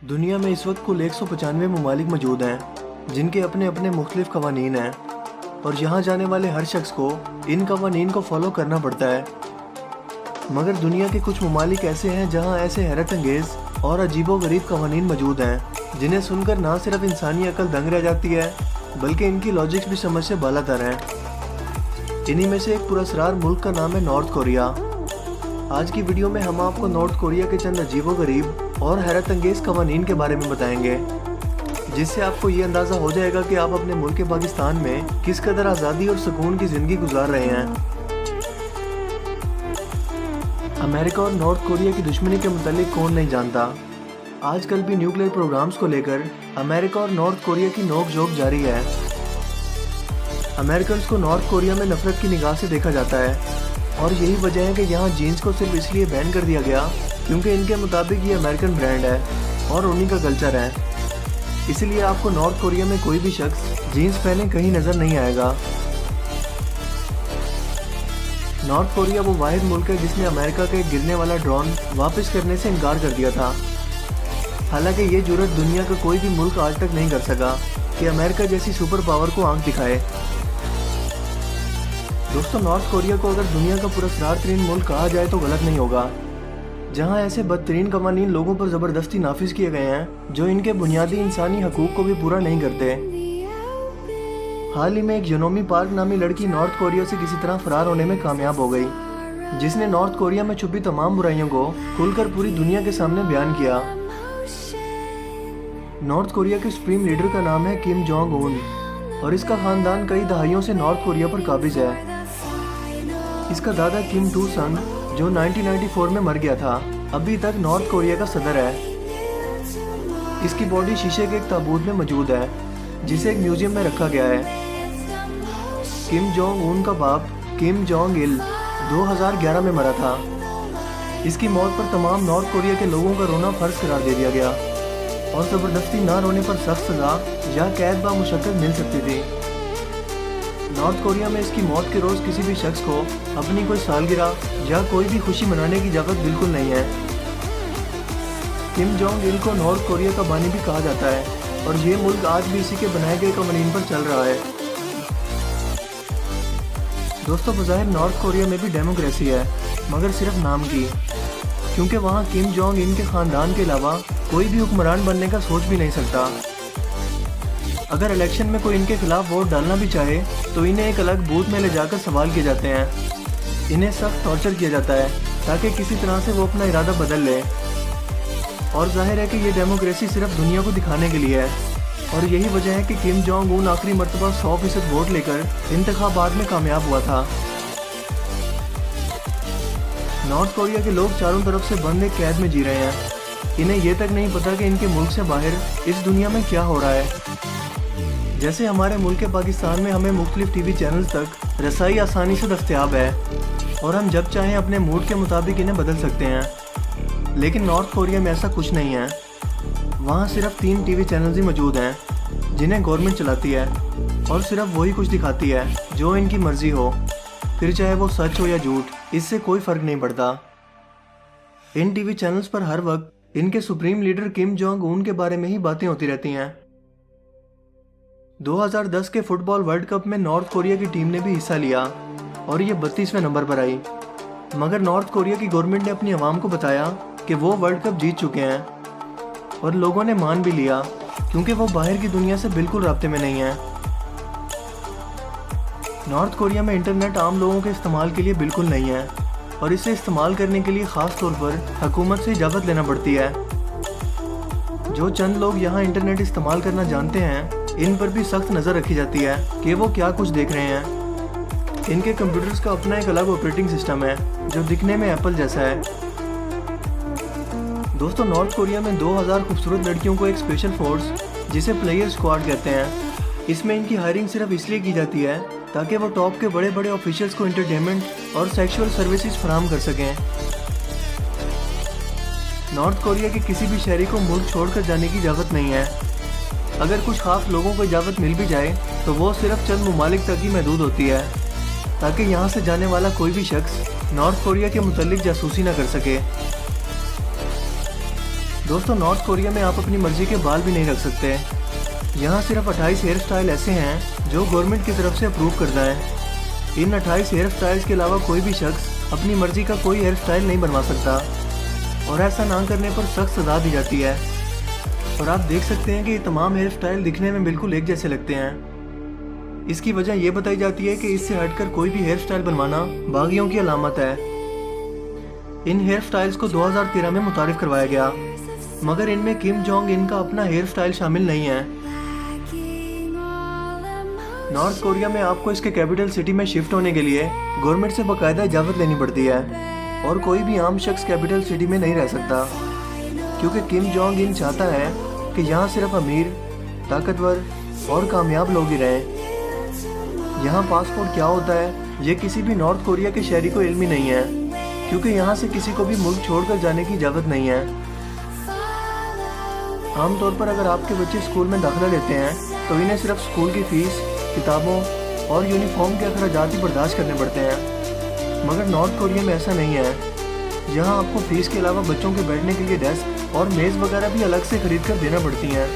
दुनिया में इस वक्त कुल 195 ममालिक मौजूद हैं जिनके अपने अपने मुख्तलिफ कवानीन हैं और यहाँ जाने वाले हर शख्स को इन कवानीन को फॉलो करना पड़ता है। मगर दुनिया के कुछ ममालिक ऐसे हैं जहाँ ऐसे हैरत अंगेज़ और अजीबोगरीब कवानीन मौजूद हैं जिन्हें सुनकर ना सिर्फ इंसानी अकल दंग रह जाती है बल्कि इनकी लॉजिक्स भी समझ से बालातर हैं। इन्हीं में से एक पुरस्कार मुल्क का नाम है नॉर्थ कोरिया। आज की वीडियो में हम आपको नॉर्थ कोरिया के चंद अजीबोगरीब और हैरत अंगेज़ कवानीन के बारे में बताएंगे, जिससे आपको ये अंदाज़ा हो जाएगा कि आप अपने मुल्क पाकिस्तान में किस कदर आज़ादी और सुकून की ज़िंदगी गुजार रहे हैं। अमेरिका और नॉर्थ कोरिया की दुश्मनी के मुतालिक कौन नहीं जानता। आजकल भी न्यूक्लियर प्रोग्राम्स को लेकर अमेरिका और नॉर्थ कोरिया की नोक झोंक जारी है। अमेरिकन को नॉर्थ कोरिया में नफरत की निगाह से देखा जाता है और यही वजह है कि यहाँ जीन्स को सिर्फ इसलिए बैन कर दिया गया क्योंकि इनके मुताबिक ये अमेरिकन ब्रांड है और उन्हीं का कल्चर है। इसलिए आपको नॉर्थ कोरिया में कोई भी शख्स जीन्स पहने कहीं नज़र नहीं आएगा। नॉर्थ कोरिया वो वाहिद मुल्क है जिसने अमेरिका का एक गिरने वाला ड्रोन वापस करने से इनकार कर दिया था। हालांकि ये जुर्रत दुनिया का कोई भी मुल्क आज तक नहीं कर सका कि अमेरिका जैसी सुपर पावर को आंख दिखाए। दोस्तों, नॉर्थ कोरिया को अगर दुनिया का पुरस्कार तरीन मुल्क कहा जाए तो गलत नहीं होगा, जहां ऐसे बदतरीन कवानीन लोगों पर ज़बरदस्ती नाफिज किए गए हैं जो इनके बुनियादी इंसानी हकूक़ को भी पूरा नहीं करते। हाल ही में एक योनोमी पार्क नामी लड़की नॉर्थ कोरिया से किसी तरह फरार होने में कामयाब हो गई, जिसने नॉर्थ कोरिया में छुपी तमाम बुराइयों को खुलकर पूरी दुनिया के सामने बयान किया। नॉर्थ कोरिया के सुप्रीम लीडर का नाम है किम जोंग उन और इसका ख़ानदान कई दहाइयों से नॉर्थ कोरिया पर काबिज है। इसका दादा किम टू संग जो 1994 में मर गया था, अभी तक नॉर्थ कोरिया का सदर है। इसकी बॉडी शीशे के एक ताबूत में मौजूद है जिसे एक म्यूजियम में रखा गया है। किम जोंग उन का बाप किम जोंग इल 2011 में मरा था। इसकी मौत पर तमाम नॉर्थ कोरिया के लोगों का रोना फर्ज करार दे दिया गया और ज़बरदस्ती ना रोने पर सख्त सज़ा या कैद बा मुशक्कत मिल सकती थी। नॉर्थ कोरिया में इसकी मौत के रोज़ किसी भी शख्स को अपनी कोई सालगिरह या कोई भी खुशी मनाने की इजाज़त बिल्कुल नहीं है। किम जोंग इल को नॉर्थ कोरिया का बानी भी कहा जाता है और ये मुल्क आज भी इसी के बनाए गए कवानीन पर चल रहा है। दोस्तों, बज़ाहिर नॉर्थ कोरिया में भी डेमोक्रेसी है, मगर सिर्फ नाम की, क्योंकि वहाँ किम जोंग इन के ख़ानदान के अलावा कोई भी हुक्मरान बनने का सोच भी नहीं सकता। अगर इलेक्शन में कोई इनके खिलाफ वोट डालना भी चाहे तो इन्हें एक अलग बूथ में ले जाकर सवाल किए जाते हैं। इन्हें सख्त टॉर्चर किया जाता है ताकि किसी तरह से वो अपना इरादा बदल ले। और जाहिर है कि ये डेमोक्रेसी सिर्फ दुनिया को दिखाने के लिए है और यही वजह है कि किम जोंग उन आखिरी मरतबा 100% वोट लेकर इंतखाबात में कामयाब हुआ था। नॉर्थ कोरिया के लोग चारों तरफ से बंद एक कैद में जी रहे हैं। इन्हें यह तक नहीं पता कि इनके मुल्क से बाहर इस दुनिया में क्या हो रहा है। जैसे हमारे मुल्क पाकिस्तान में हमें मुख्तलिफ टीवी चैनल्स तक रसाई आसानी से दस्तयाब है और हम जब चाहें अपने मूड के मुताबिक इन्हें बदल सकते हैं, लेकिन नॉर्थ कोरिया में ऐसा कुछ नहीं है। वहाँ सिर्फ 3 टीवी चैनल्स ही मौजूद हैं जिन्हें गवर्नमेंट चलाती है और सिर्फ वही कुछ दिखाती है जो इनकी मर्ज़ी हो, फिर चाहे वो सच हो या झूठ, इससे कोई फ़र्क नहीं पड़ता। इन टीवी चैनल्स पर हर वक्त इनके supreme leader Kim Jong Un के बारे में ही बातें होती रहती हैं। 2010 के फुटबॉल वर्ल्ड कप में नॉर्थ कोरिया की टीम ने भी हिस्सा लिया और ये 32वें नंबर पर आई, मगर नॉर्थ कोरिया की गवर्नमेंट ने अपनी आवाम को बताया कि वो वर्ल्ड कप जीत चुके हैं और लोगों ने मान भी लिया क्योंकि वो बाहर की दुनिया से बिल्कुल राब्ते में नहीं है। नॉर्थ कोरिया में इंटरनेट आम लोगों के इस्तेमाल के लिए बिल्कुल नहीं है और इसे इस्तेमाल करने के लिए ख़ास तौर पर हुकूमत से इजाज़त लेना पड़ती है। जो चंद लोग यहाँ इंटरनेट इस्तेमाल करना जानते हैं, इन पर भी सख्त नज़र रखी जाती है कि वो क्या कुछ देख रहे हैं। इनके कंप्यूटर्स का अपना एक अलग ऑपरेटिंग सिस्टम है जो दिखने में एप्पल जैसा है। दोस्तों, नॉर्थ कोरिया में 2000 खूबसूरत लड़कियों को एक स्पेशल फोर्स जिसे प्लेयर स्क्वाड कहते हैं, इसमें इनकी हायरिंग सिर्फ इसलिए की जाती है ताकि वो टॉप के बड़े बड़े ऑफिशियल्स को एंटरटेनमेंट और सेक्सुअल सर्विसेज फराहम कर सकें। नॉर्थ कोरिया के किसी भी शहरी को मुल्क छोड़कर जाने की इजाज़त नहीं है। अगर कुछ खास लोगों को इजाज़त मिल भी जाए तो वो सिर्फ चंद ममालिक तक ही महदूद होती है, ताकि यहाँ से जाने वाला कोई भी शख्स नॉर्थ कोरिया के मुतल्लिक जासूसी न कर सके। दोस्तों नॉर्थ कोरिया में आप अपनी मर्जी के बाल भी नहीं रख सकते। यहाँ सिर्फ 28 हेयर स्टाइल ऐसे हैं जो गवर्नमेंट की तरफ से अप्रूव करता है। इन 28 हेयर स्टाइल्स के अलावा कोई भी शख्स अपनी मर्जी का कोई हेयर स्टाइल नहीं बनवा सकता और ऐसा ना करने पर सख्त सजा दी जाती है। और आप देख सकते हैं कि ये तमाम हेयर स्टाइल दिखने में बिल्कुल एक जैसे लगते हैं। इसकी वजह ये बताई जाती है कि इससे हटकर कोई भी हेयर स्टाइल बनवाना बागियों की अलामत है। इन हेयर स्टाइल्स को 2013 में मुतारिफ करवाया गया, मगर इनमें किम जोंग इन का अपना हेयर स्टाइल शामिल नहीं है। नॉर्थ कोरिया में आपको इसके कैपिटल सिटी में शिफ्ट होने के लिए गवर्नमेंट से बाकायदा इजाज़त लेनी पड़ती है और कोई भी आम शख्स कैपिटल सिटी में नहीं रह सकता, क्योंकि किम जोंग इन चाहता है कि यहाँ सिर्फ अमीर, ताकतवर और कामयाब लोग ही रहें। यहाँ पासपोर्ट क्या होता है ये किसी भी नॉर्थ कोरिया के शहरी को इल्म ही नहीं है, क्योंकि यहाँ से किसी को भी मुल्क छोड़कर जाने की इजाज़त नहीं है। आमतौर पर अगर आपके बच्चे स्कूल में दाखिला लेते हैं तो इन्हें सिर्फ स्कूल की फ़ीस, किताबों और यूनिफॉर्म के अखराजात ही बर्दाश्त करने पड़ते हैं, मगर नॉर्थ कोरिया में ऐसा नहीं है। यहाँ आपको फ़ीस के अलावा बच्चों के बैठने के लिए डेस्क और मेज़ वगैरह भी अलग से खरीद कर देना पड़ती हैं।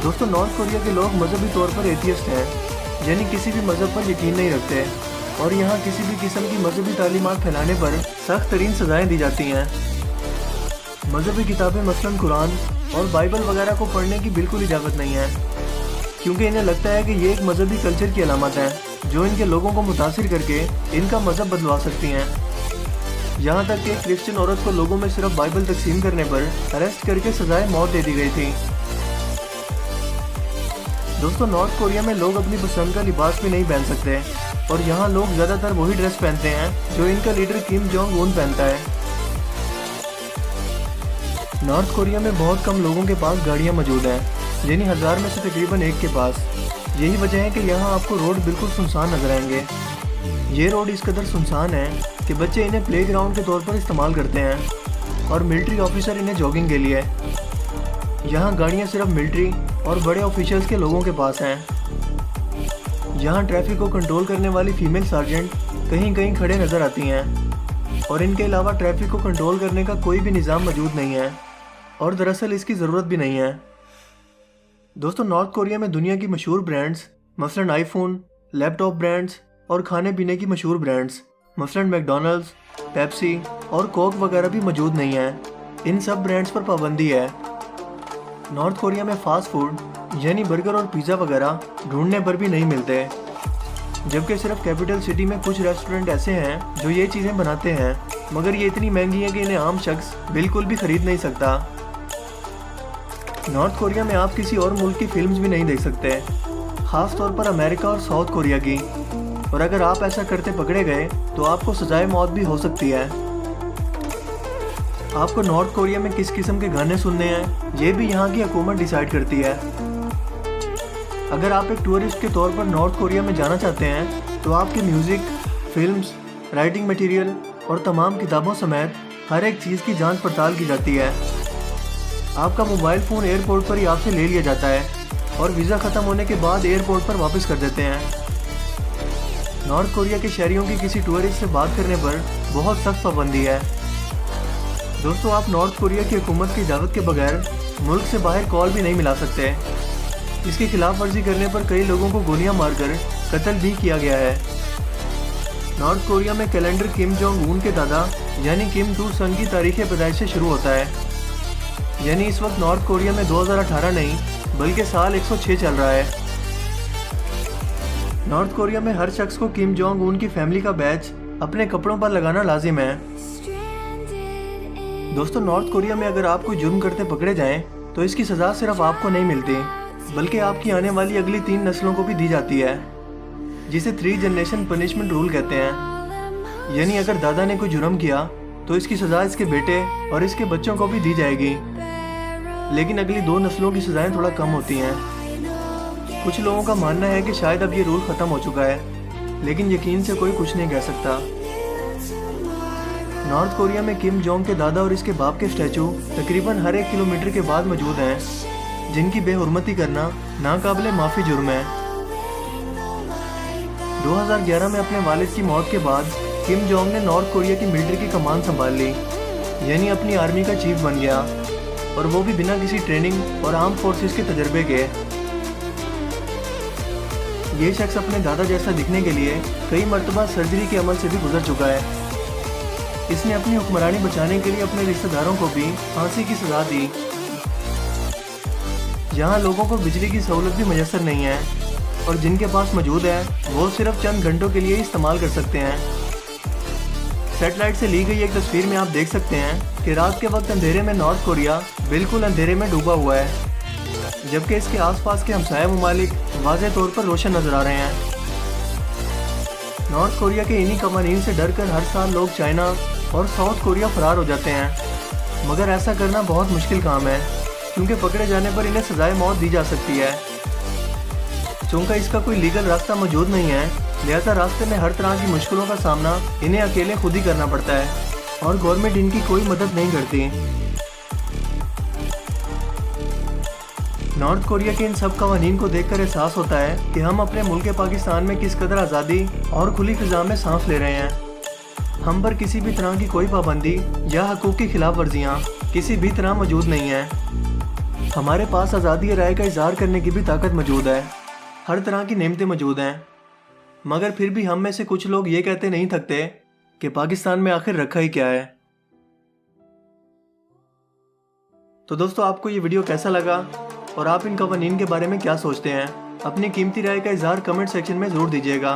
दोस्तों नॉर्थ कोरिया के लोग मजहबी तौर पर एथियस्ट हैं, यानी किसी भी मज़हब पर यकीन नहीं रखते और यहाँ किसी भी किस्म की मजहबी तालीमात फैलाने पर सख्त तरीन सज़ाएँ दी जाती हैं। मजहबी किताबें मसलन कुरान और बाइबल वगैरह को पढ़ने की बिल्कुल इजाज़त नहीं है, क्योंकि इन्हें लगता है कि ये एक मजहबी कल्चर की अलामत है जो इनके लोगों को मुतासिर करके इनका मजहब बदलवा सकती हैं। यहाँ तक कि एक क्रिश्चियन औरत को लोगों में सिर्फ बाइबल तकसीम करने पर अरेस्ट करके सजाए मौत दे दी गई थी। दोस्तों नॉर्थ कोरिया में लोग अपनी पसंद का लिबास भी नहीं पहन सकते और यहाँ लोग ज़्यादातर वही ड्रेस पहनते हैं जो इनका लीडर किम जोंग उन पहनता है। नॉर्थ कोरिया में बहुत कम लोगों के पास गाड़ियाँ मौजूद हैं, यानी 1000 में से तकरीबन एक के पास। यही वजह है कि यहाँ आपको रोड बिल्कुल सुनसान नजर आएंगे। ये रोड इस कदर सुनसान है कि बच्चे इन्हें प्लेग्राउंड के तौर पर इस्तेमाल करते हैं और मिलिट्री ऑफिसर इन्हें जॉगिंग के लिए। यहाँ गाड़ियाँ सिर्फ मिलिट्री और बड़े ऑफिशियल्स के लोगों के पास हैं। यहाँ ट्रैफिक को कंट्रोल करने वाली फीमेल सार्जेंट कहीं कहीं खड़े नज़र आती हैं और इनके अलावा ट्रैफिक को कंट्रोल करने का कोई भी निज़ाम मौजूद नहीं है और दरअसल इसकी ज़रूरत भी नहीं है। दोस्तों नॉर्थ कोरिया में दुनिया की मशहूर ब्रांड्स मसलन आईफोन, लैपटॉप ब्रांड्स और खाने पीने की मशहूर ब्रांड्स मसलन मैकडॉनल्ड्स, पेप्सी और कोक वगैरह भी मौजूद नहीं है। इन सब ब्रांड्स पर पाबंदी है। नॉर्थ कोरिया में फ़ास्ट फूड यानी बर्गर और पिज़्ज़ा वगैरह ढूंढने पर भी नहीं मिलते, जबकि सिर्फ कैपिटल सिटी में कुछ रेस्टोरेंट ऐसे हैं जो ये चीज़ें बनाते हैं, मगर ये इतनी महंगी है कि इन्हें आम शख्स बिल्कुल भी खरीद नहीं सकता। नॉर्थ कोरिया में आप किसी और मुल्क की फिल्म्स भी नहीं देख सकते, ख़ास तौर पर अमेरिका और साउथ कोरिया की, और अगर आप ऐसा करते पकड़े गए तो आपको सजाए मौत भी हो सकती है। आपको नॉर्थ कोरिया में किस किस्म के गाने सुनने हैं ये भी यहाँ की हुकूमत डिसाइड करती है। अगर आप एक टूरिस्ट के तौर पर नॉर्थ कोरिया में जाना चाहते हैं तो आपकी म्यूज़िक, फिल्म्स, राइटिंग मटेरियल और तमाम किताबों समेत हर एक चीज़ की जांच पड़ताल की जाती है। आपका मोबाइल फ़ोन एयरपोर्ट पर ही आपसे ले लिया जाता है और वीज़ा ख़त्म होने के बाद एयरपोर्ट पर वापस कर देते हैं। नॉर्थ कोरिया के शहरियों की किसी टूरिस्ट से बात करने पर बहुत सख्त पाबंदी है। दोस्तों आप नॉर्थ कोरिया की हुकूमत की इजाज़त के बगैर मुल्क से बाहर कॉल भी नहीं मिला सकते। इसकी खिलाफ वर्जी करने पर कई लोगों को गोलियां मारकर कत्ल भी किया गया है। नॉर्थ कोरिया में कैलेंडर किम जोंग उन के दादा यानी किम टू सन की तारीख पैदाइश से शुरू होता है, यानी इस वक्त नॉर्थ कोरिया में 2018 नहीं बल्कि साल 106 चल रहा है। नॉर्थ कोरिया में हर शख्स को किम जोंग उन की फैमिली का बैच अपने कपड़ों पर लगाना लाजिम है। दोस्तों नॉर्थ कोरिया में अगर आप कोई जुर्म करते पकड़े जाएं तो इसकी सज़ा सिर्फ आपको नहीं मिलती बल्कि आपकी आने वाली अगली 3 नस्लों को भी दी जाती है, जिसे 3 जनरेशन पनिशमेंट रूल कहते हैं। यानी अगर दादा ने कोई जुर्म किया तो इसकी सज़ा इसके बेटे और इसके बच्चों को भी दी जाएगी, लेकिन अगली 2 नस्लों की सज़ाएं थोड़ा कम होती हैं। कुछ लोगों का मानना है कि शायद अब ये रूल ख़त्म हो चुका है, लेकिन यकीन से कोई कुछ नहीं कह सकता। नॉर्थ कोरिया में किम जोंग के दादा और इसके बाप के स्टैचू तकरीबन हर 1 किलोमीटर के बाद मौजूद हैं, जिनकी बेहुरमती करना नाकाबिले माफ़ी जुर्म है। 2011 में अपने वालिद की मौत के बाद किम जोंग ने नॉर्थ कोरिया की मिलिट्री की कमान संभाल ली यानी अपनी आर्मी का चीफ बन गया, और वो भी बिना किसी ट्रेनिंग और आर्म फोर्सेस के तजर्बे के। ये शख्स अपने दादा जैसा दिखने के लिए कई मर्तबा सर्जरी के अमल से भी गुजर चुका है। इसने अपनी हुक्मरानी बचाने के लिए अपने रिश्तेदारों को भी फांसी की सजा दी। यहाँ लोगों को बिजली की सहूलत भी मैसर नहीं है, और जिनके पास मौजूद है वो सिर्फ चंद घंटों के लिए इस्तेमाल कर सकते हैं। सैटेलाइट से ली गई एक तस्वीर में आप देख सकते हैं कि रात के वक्त अंधेरे में नॉर्थ कोरिया बिल्कुल अंधेरे में डूबा हुआ है, जबकि इसके आसपास के हमसाया ममालिक वाज़ेह तौर पर रोशन नजर आ रहे हैं। नॉर्थ कोरिया के इन्हीं कवानीन से डरकर हर साल लोग चाइना और साउथ कोरिया फरार हो जाते हैं, मगर ऐसा करना बहुत मुश्किल काम है, क्योंकि पकड़े जाने पर इन्हें सजाए मौत दी जा सकती है। चूँकि इसका कोई लीगल रास्ता मौजूद नहीं है, लिहाजा रास्ते में हर तरह की मुश्किलों का सामना इन्हें अकेले खुद ही करना पड़ता है, और गवर्नमेंट इनकी कोई मदद नहीं करती। नॉर्थ कोरिया के इन सब कवानीन को देखकर एहसास होता है कि हम अपने मुल्क पाकिस्तान में किस कदर आज़ादी और खुली फिजा में सांस ले रहे हैं। हम पर किसी भी तरह की कोई पाबंदी या हकूक़ की खिलाफ वर्जियाँ किसी भी तरह मौजूद नहीं है। हमारे पास आज़ादी राय का इजहार करने की भी ताकत मौजूद है, हर तरह की नेमतें मौजूद हैं, मगर फिर भी हम में से कुछ लोग ये कहते नहीं थकते कि पाकिस्तान में आखिर रखा ही क्या है। तो दोस्तों, आपको ये वीडियो कैसा लगा और आप इन कवानीन के बारे में क्या सोचते हैं? अपनी कीमती राय का इजहार कमेंट सेक्शन में ज़रूर दीजिएगा।